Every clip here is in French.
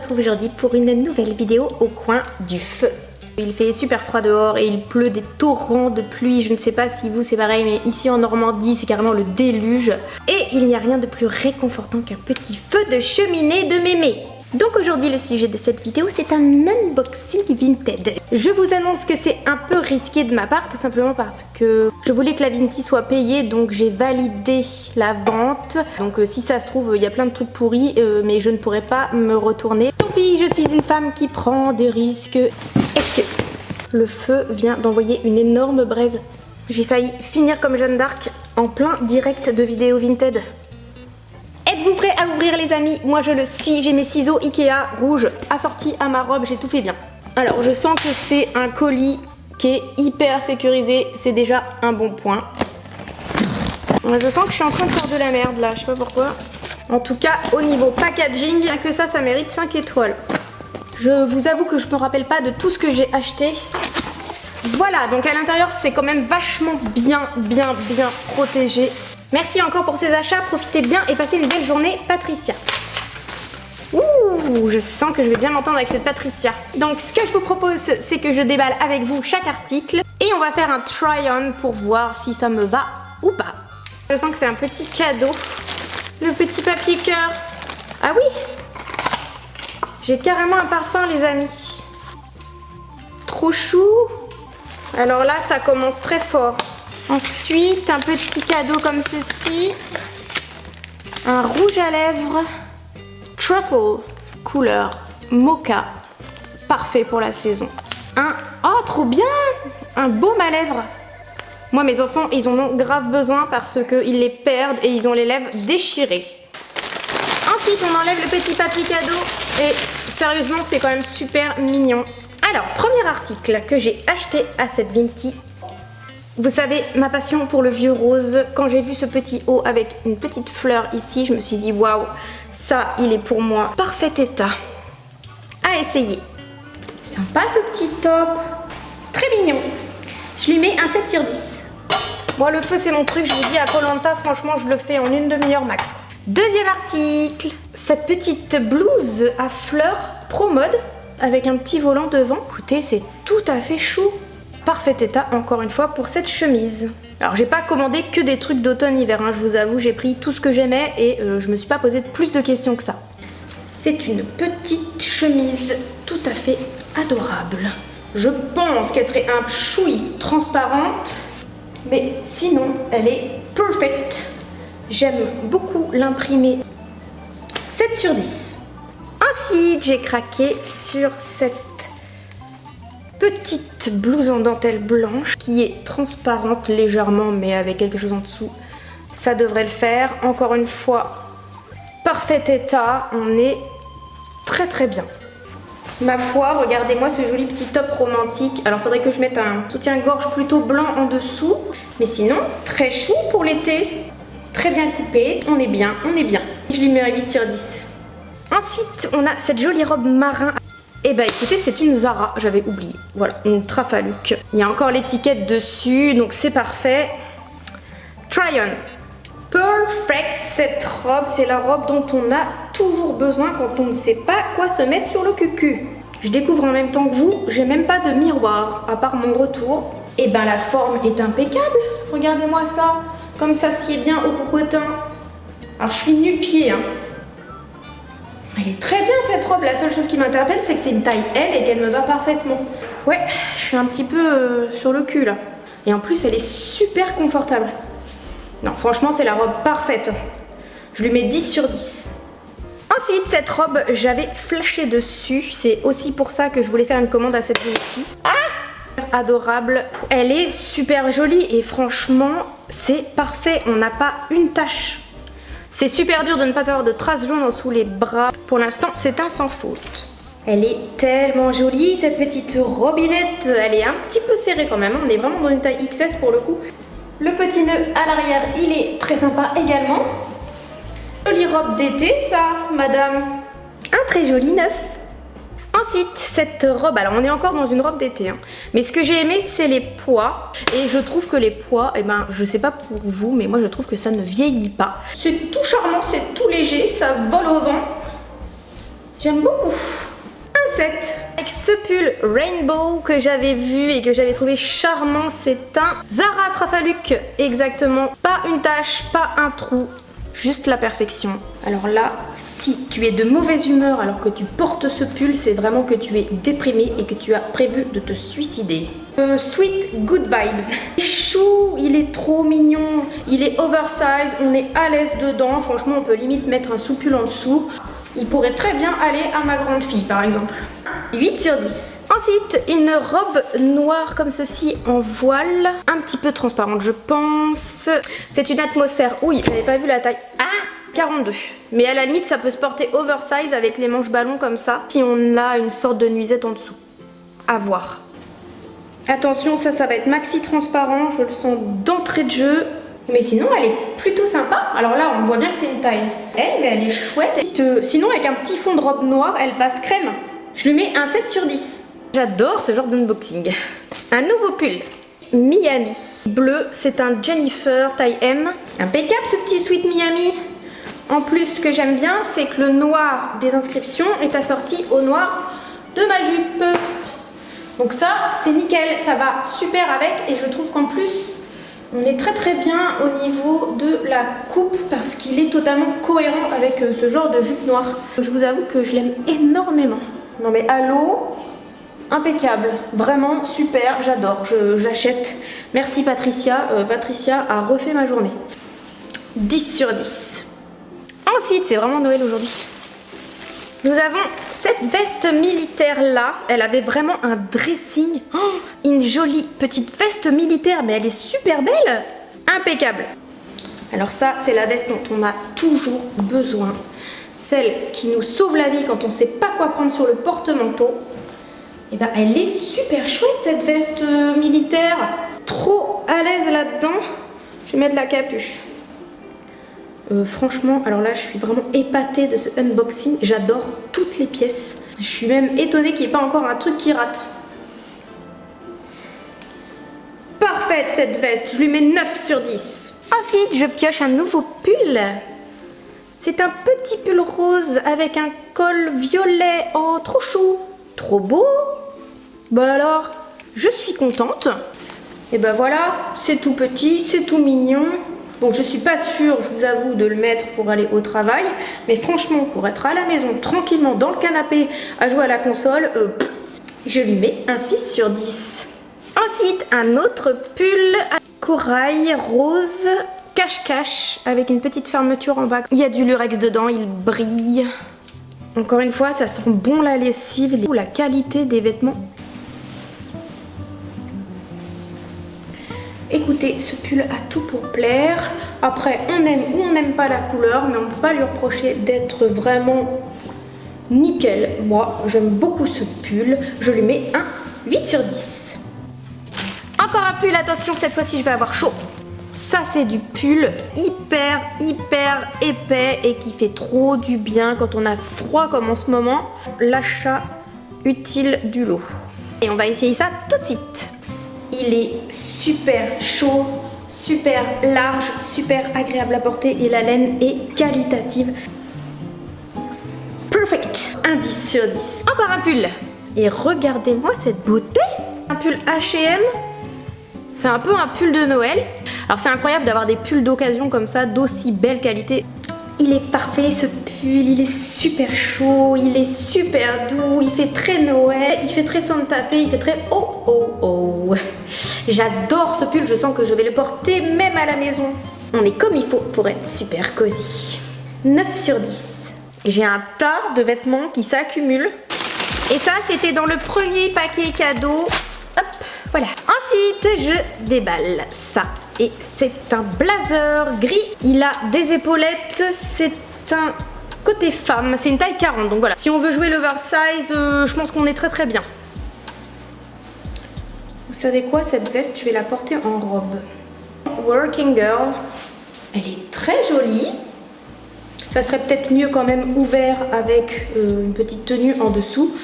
retrouve aujourd'hui pour une nouvelle vidéo au coin du feu. Il fait super froid dehors et il pleut des torrents de pluie. Je ne sais pas si vous c'est pareil, mais ici en Normandie c'est carrément le déluge. Et il n'y a rien de plus réconfortant qu'un petit feu de cheminée de mémé. Donc aujourd'hui le sujet de cette vidéo c'est un unboxing Vinted. Je vous annonce que c'est un peu risqué de ma part, tout simplement parce que je voulais que la Vinti soit payée, donc j'ai validé la vente. Donc si ça se trouve il y a plein de trucs pourris, mais je ne pourrai pas me retourner. Tant pis, je suis une femme qui prend des risques. Est-ce que le feu vient d'envoyer une énorme braise? J'ai failli finir comme Jeanne d'Arc en plein direct de vidéo Vinted. Êtes-vous prêts à ouvrir les amis? Moi je le suis, j'ai mes ciseaux Ikea rouges assortis à ma robe, j'ai tout fait bien. Alors je sens que c'est un colis qui est hyper sécurisé, c'est déjà un bon point. Je sens que je suis en train de faire de la merde là, je sais pas pourquoi. En tout cas au niveau packaging, rien que ça mérite 5 étoiles. Je vous avoue que je me rappelle pas de tout ce que j'ai acheté. Voilà, donc à l'intérieur c'est quand même vachement bien protégé. Merci encore pour ces achats, profitez bien et passez une belle journée, Patricia. Ouh, je sens que je vais bien m'entendre avec cette Patricia. Donc ce que je vous propose, c'est que je déballe avec vous chaque article et on va faire un try-on pour voir si ça me va ou pas. Je sens que c'est un petit cadeau. Le petit papier cœur. Ah oui, j'ai carrément un parfum les amis. Trop chou. Alors là, ça commence très fort. Ensuite, un petit cadeau comme ceci. Un rouge à lèvres Truffle, couleur mocha. Parfait pour la saison. Oh, trop bien! Un baume à lèvres. Moi, mes enfants, ils en ont grave besoin parce qu'ils les perdent et ils ont les lèvres déchirées. Ensuite, on enlève le petit papier cadeau. Et sérieusement, c'est quand même super mignon. Alors, premier article que j'ai acheté à cette Vinti. Vous savez, ma passion pour le vieux rose, quand j'ai vu ce petit haut avec une petite fleur ici, je me suis dit waouh, ça il est pour moi. Parfait état. À essayer. Sympa ce petit top. Très mignon. Je lui mets un 7 sur 10. Moi le feu c'est mon truc, je vous dis à Koh-Lanta, franchement je le fais en une demi-heure max. Deuxième article. Cette petite blouse à fleurs Pro Mode avec un petit volant devant. Écoutez, c'est tout à fait chou. Parfait état encore une fois pour cette chemise. Alors j'ai pas commandé que des trucs d'automne-hiver, hein, je vous avoue, j'ai pris tout ce que j'aimais et je me suis pas posé plus de questions que ça. C'est une petite chemise tout à fait adorable. Je pense qu'elle serait un chouille transparente, mais sinon elle est perfect. J'aime beaucoup l'imprimer. 7 sur 10. Ensuite j'ai craqué sur cette petite blouse en dentelle blanche qui est transparente légèrement mais avec quelque chose en dessous. Ça devrait le faire. Encore une fois, parfait état. On est très bien. Ma foi, regardez-moi ce joli petit top romantique. Alors faudrait que je mette un soutien-gorge plutôt blanc en dessous. Mais sinon, très chou pour l'été. Très bien coupé. On est bien. Je lui mets un 8 sur 10. Ensuite, on a cette jolie robe marin. Eh bah écoutez, c'est une Zara, j'avais oublié. Voilà, une Trafaluk. Il y a encore l'étiquette dessus, donc c'est parfait. Try on. Perfect, cette robe, c'est la robe dont on a toujours besoin quand on ne sait pas quoi se mettre sur le cucu. Je découvre en même temps que vous, j'ai même pas de miroir, à part mon retour. Et ben la forme est impeccable. Regardez-moi ça, comme ça sied bien au popotin. Alors je suis nu-pied, hein. Elle est très bien cette robe, la seule chose qui m'interpelle c'est que c'est une taille L et qu'elle me va parfaitement. Ouais, je suis un petit peu sur le cul là. Et en plus elle est super confortable. Non franchement c'est la robe parfaite. Je lui mets 10 sur 10. Ensuite cette robe j'avais flashé dessus. C'est aussi pour ça que je voulais faire une commande à cette Vinti. Ah, adorable. Elle est super jolie et franchement c'est parfait. On n'a pas une tache. C'est super dur de ne pas avoir de traces jaunes en dessous les bras. Pour l'instant, c'est un sans faute. Elle est tellement jolie, cette petite robinette. Elle est un petit peu serrée quand même. On est vraiment dans une taille XS pour le coup. Le petit nœud à l'arrière, il est très sympa également. Jolie robe d'été, ça, madame. Un très joli neuf. Ensuite, cette robe, alors on est encore dans une robe d'été, hein. Mais ce que j'ai aimé, c'est les pois. Et je trouve que les pois, eh ben, je sais pas pour vous, mais moi je trouve que ça ne vieillit pas. C'est tout charmant, c'est tout léger, ça vole au vent. J'aime beaucoup. Un set. Avec ce pull rainbow que j'avais vu et que j'avais trouvé charmant, c'est un Zara Trafaluk. Exactement. Pas une tache, pas un trou. Juste la perfection. Alors là, si tu es de mauvaise humeur alors que tu portes ce pull, c'est vraiment que tu es déprimé et que tu as prévu de te suicider. Sweet Good Vibes. Chou, il est trop mignon. Il est oversize, on est à l'aise dedans. Franchement, on peut limite mettre un sous-pull en dessous. Il pourrait très bien aller à ma grande fille, par exemple. 8 sur 10. Ensuite, une robe noire comme ceci en voile. Un petit peu transparente, je pense. C'est une atmosphère. Oui, j'avais pas vu la taille. Ah, 42. Mais à la limite, ça peut se porter oversize avec les manches ballons comme ça. Si on a une sorte de nuisette en dessous. À voir. Attention, ça va être maxi transparent. Je le sens d'entrée de jeu. Mais sinon, elle est plutôt sympa. Alors là, on voit bien que c'est une taille. Mais elle est chouette. Sinon, avec un petit fond de robe noire, elle passe crème. Je lui mets un 7 sur 10. J'adore ce genre d'unboxing. Un nouveau pull. Miami. Bleu, c'est un Jennifer taille M. Impeccable ce petit sweat Miami. En plus, ce que j'aime bien, c'est que le noir des inscriptions est assorti au noir de ma jupe. Donc ça, c'est nickel. Ça va super avec. Et je trouve qu'en plus, on est très bien au niveau de la coupe parce qu'il est totalement cohérent avec ce genre de jupe noire. Je vous avoue que je l'aime énormément. Non mais allô, impeccable, vraiment super, j'adore, j'achète. Merci Patricia, Patricia a refait ma journée. 10 sur 10. Ensuite, c'est vraiment Noël aujourd'hui. Nous avons cette veste militaire là, elle avait vraiment un dressing. Oh, une jolie petite veste militaire, mais elle est super belle. Impeccable. Alors ça, c'est la veste dont on a toujours besoin. Celle qui nous sauve la vie quand on ne sait pas quoi prendre sur le porte-manteau. Et ben, elle est super chouette cette veste militaire. Trop à l'aise là-dedans. Je vais mettre la capuche. Franchement, alors là, je suis vraiment épatée de ce unboxing. J'adore toutes les pièces. Je suis même étonnée qu'il n'y ait pas encore un truc qui rate. Parfaite cette veste. Je lui mets 9 sur 10. Ensuite, je pioche un nouveau pull. C'est un petit pull rose avec un col violet. Oh, trop chou. Trop beau. Bah alors, je suis contente. Et ben voilà, c'est tout petit, c'est tout mignon. Bon, je suis pas sûre, je vous avoue, de le mettre pour aller au travail. Mais franchement, pour être à la maison, tranquillement, dans le canapé, à jouer à la console, je lui mets un 6 sur 10. Ensuite, un autre pull à corail rose. Cache-cache avec une petite fermeture en bas. Il y a du lurex dedans, il brille. Encore une fois, ça sent bon la lessive, la qualité des vêtements. Écoutez, ce pull a tout pour plaire. Après, on aime ou on n'aime pas la couleur, mais on ne peut pas lui reprocher d'être vraiment nickel. Moi, j'aime beaucoup ce pull. Je lui mets un 8 sur 10. Encore un pull, attention, cette fois-ci, je vais avoir chaud. Ça, c'est du pull hyper épais et qui fait trop du bien quand on a froid comme en ce moment. L'achat utile du lot. Et on va essayer ça tout de suite. Il est super chaud, super large, super agréable à porter et la laine est qualitative. Perfect. Un 10 sur 10. Encore un pull. Et regardez-moi cette beauté. Un pull H&M. C'est un peu un pull de Noël. Alors c'est incroyable d'avoir des pulls d'occasion comme ça, d'aussi belle qualité. Il est parfait ce pull, il est super chaud, il est super doux, il fait très Noël, il fait très Santa Fe, il fait très oh. J'adore ce pull, je sens que je vais le porter même à la maison. On est comme il faut pour être super cosy. 9 sur 10. J'ai un tas de vêtements qui s'accumulent. Et ça, c'était dans le premier paquet cadeau. Hop, voilà. Ensuite, je déballe ça. Et c'est un blazer gris. Il a des épaulettes. C'est un côté femme. C'est une taille 40. Donc voilà. Si on veut jouer l'oversize, je pense qu'on est très bien. Vous savez quoi, cette veste, je vais la porter en robe. Working Girl. Elle est très jolie. Ça serait peut-être mieux quand même ouvert avec une petite tenue en dessous.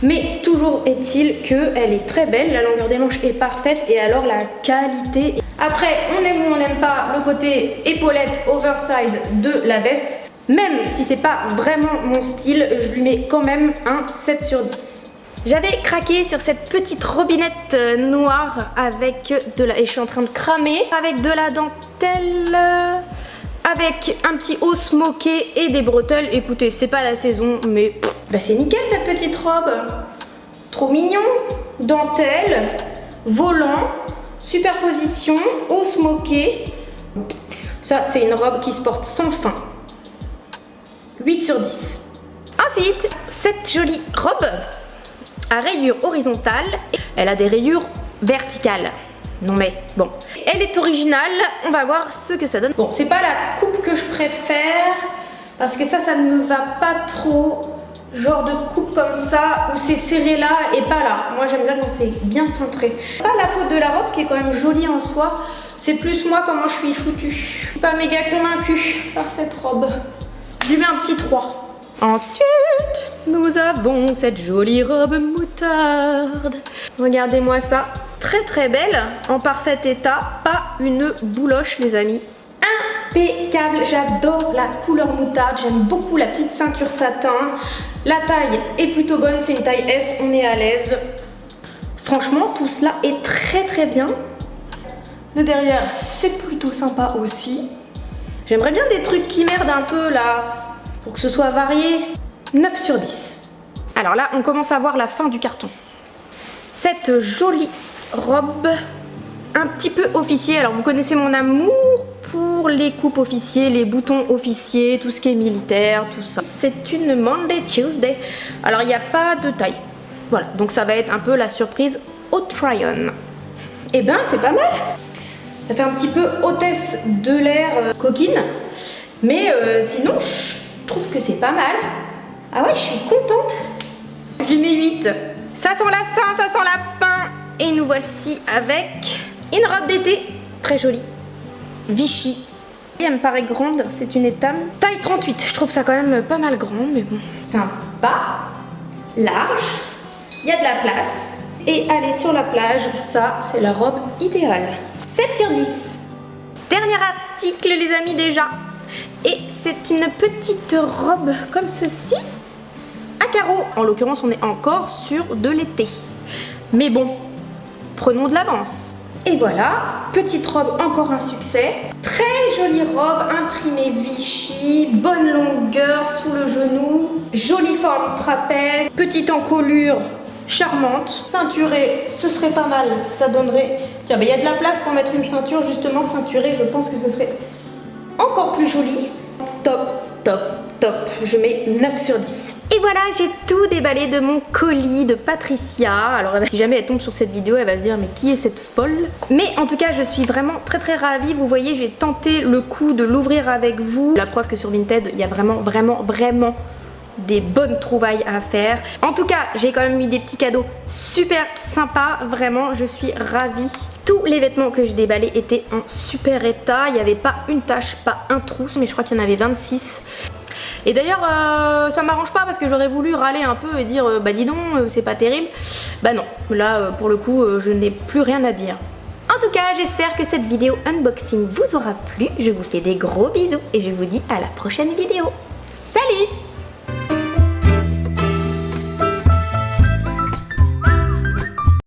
Mais toujours est-il qu'elle est très belle, la longueur des manches est parfaite et alors la qualité. Après, on aime ou on n'aime pas le côté épaulette oversize de la veste. Même si c'est pas vraiment mon style, je lui mets quand même un 7 sur 10. J'avais craqué sur cette petite robinette noire avec de la... Et je suis en train de cramer. Avec de la dentelle... Avec un petit haut smoké et des bretelles. Écoutez, c'est pas la saison, mais... Bah c'est nickel cette petite robe. Trop mignon. Dentelle, volant, superposition, haut smoké. Ça, c'est une robe qui se porte sans fin. 8 sur 10. Ensuite, cette jolie robe à rayures horizontales. Elle a des rayures verticales. Non mais bon. Elle est originale. On va voir ce que ça donne. Bon, c'est pas la coupe que je préfère. Parce que ça ne me va pas trop. Genre de coupe comme ça, où c'est serré là et pas là. Moi, j'aime bien quand c'est bien centré. Pas la faute de la robe qui est quand même jolie en soi. C'est plus moi comment je suis foutue. Je suis pas méga convaincue par cette robe. Je lui mets un petit 3. Ensuite, nous avons cette jolie robe moutarde. Regardez-moi ça. Très très belle, en parfait état. Pas une bouloche, les amis. Impeccable. J'adore la couleur moutarde. J'aime beaucoup la petite ceinture satin. La taille est plutôt bonne. C'est une taille S. On est à l'aise. Franchement, tout cela est très très bien. Le derrière, c'est plutôt sympa aussi. J'aimerais bien des trucs qui merdent un peu là. Pour que ce soit varié, 9 sur 10. Alors là, on commence à voir la fin du carton. Cette jolie robe, un petit peu officier. Alors vous connaissez mon amour pour les coupes officiers, les boutons officiers, tout ce qui est militaire, tout ça. C'est une Monday Tuesday. Alors il n'y a pas de taille. Voilà, donc ça va être un peu la surprise au try-on. Eh ben, c'est pas mal. Ça fait un petit peu hôtesse de l'air coquine. Mais sinon, je trouve que c'est pas mal. Ah ouais, je suis contente. Je lui mets 8. Ça sent la fin, ça sent la fin. Et nous voici avec une robe d'été. Très jolie. Vichy. Elle me paraît grande, c'est une étame. Taille 38, je trouve ça quand même pas mal grand, mais bon. Sympa. Large. Il y a de la place. Et aller sur la plage, ça, c'est la robe idéale. 7 sur 10. Dernier article, les amis, déjà. Et c'est une petite robe comme ceci, à carreaux. En l'occurrence, on est encore sur de l'été. Mais bon, prenons de l'avance. Et voilà, petite robe, encore un succès. Très jolie robe, imprimée Vichy, bonne longueur sous le genou, jolie forme trapèze, petite encolure charmante. Ceinturée, ce serait pas mal, ça donnerait... Tiens, il y a de la place pour mettre une ceinture, justement ceinturée, je pense que ce serait encore plus joli. Top, top, top. Je mets 9 sur 10. Et voilà, j'ai tout déballé de mon colis de Patricia. Alors si jamais elle tombe sur cette vidéo, elle va se dire mais qui est cette folle? Mais en tout cas, je suis vraiment très très ravie. Vous voyez, j'ai tenté le coup de l'ouvrir avec vous. La preuve que sur Vinted, il y a vraiment des bonnes trouvailles à faire. En tout cas, j'ai quand même mis des petits cadeaux super sympas. Vraiment, je suis ravie. Tous les vêtements que je déballais étaient en super état. Il n'y avait pas une tache, pas un trou. Mais je crois qu'il y en avait 26. Et d'ailleurs, ça m'arrange pas parce que j'aurais voulu râler un peu et dire bah dis donc, c'est pas terrible. Bah non, là pour le coup, je n'ai plus rien à dire. En tout cas, j'espère que cette vidéo unboxing vous aura plu. Je vous fais des gros bisous et je vous dis à la prochaine vidéo. Salut!